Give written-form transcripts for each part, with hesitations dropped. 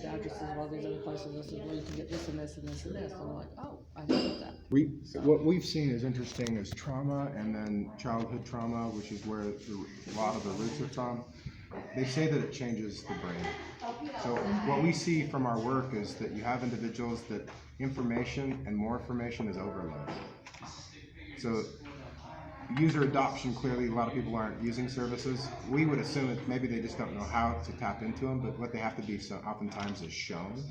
get the addresses of all these other places. I said, well, you can get this and this and this and this. And I'm like, oh, I didn't know that. What we've seen is interesting is trauma and then childhood trauma, which is where a lot of the roots are from. They say that it changes the brain. So what we see from our work is that you have individuals that information and more information is overload. So user adoption, clearly a lot of people aren't using services. We would assume that maybe they just don't know how to tap into them, but what they have to be so oftentimes is shown.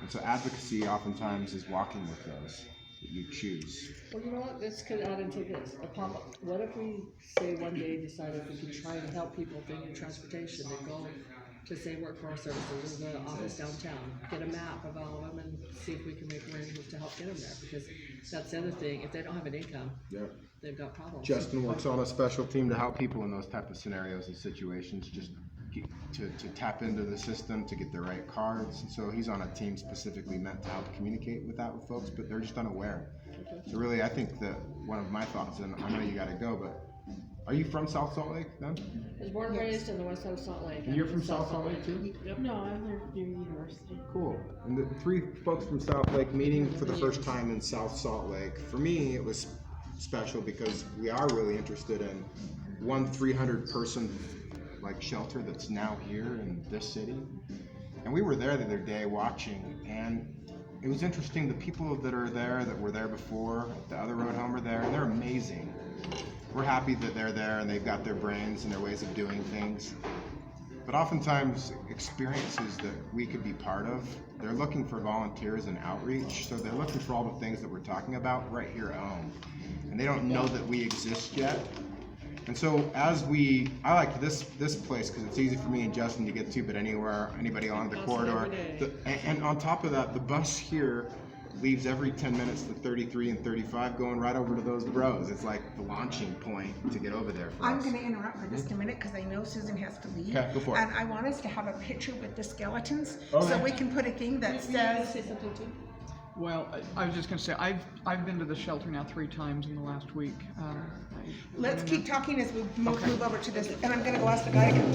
And so advocacy oftentimes is walking with those that you choose. Well, you know what? This could add into this. A pop-up. What if we say one day decided we could try to help people if they need transportation to go to say workforce services in the office downtown, get a map of all of them and see if we can make arrangements to help get them there, because that's the other thing. If they don't have an income, Yep. they've got problems. Justin works on a special team to help people in those type of scenarios and situations, just to tap into the system, to get the right cards. And so he's on a team specifically meant to help communicate with that with folks, but they're just unaware. So really, I think that one of my thoughts, and I know you got to go, but are you from South Salt Lake then? I was born and raised in the west side of Salt Lake. And you're from South Salt Lake too? Yep. No, I lived near university. Cool. And the three folks from South Lake meeting for the first time in South Salt Lake. For me, it was special because we are really interested in one 300-person like shelter that's now here in this city. And we were there the other day watching, and it was interesting. The people that are there that were there before, the other road home are there, and they're amazing. We're happy that they're there and they've got their brains and their ways of doing things. But oftentimes, experiences that we could be part of, they're looking for volunteers and outreach. So they're looking for all the things that we're talking about right here at home. And they don't know that we exist yet. And so I like this place because it's easy for me and Justin to get to, but anybody along the corridor. And on top of that, the bus here leaves every 10 minutes the 33 and 35 going right over to those bros. It's like the launching point to get over there for I'm us. going to interrupt for just a minute because I know Susan has to leave. Okay, go for it. And I want us to have a picture with the skeletons Okay. so we can put a thing that says, Say something too. Well, I was just going to say, I've been to the shelter now 3 times in the last week. let's keep talking as we move over to this. And I'm going to go ask the guy again.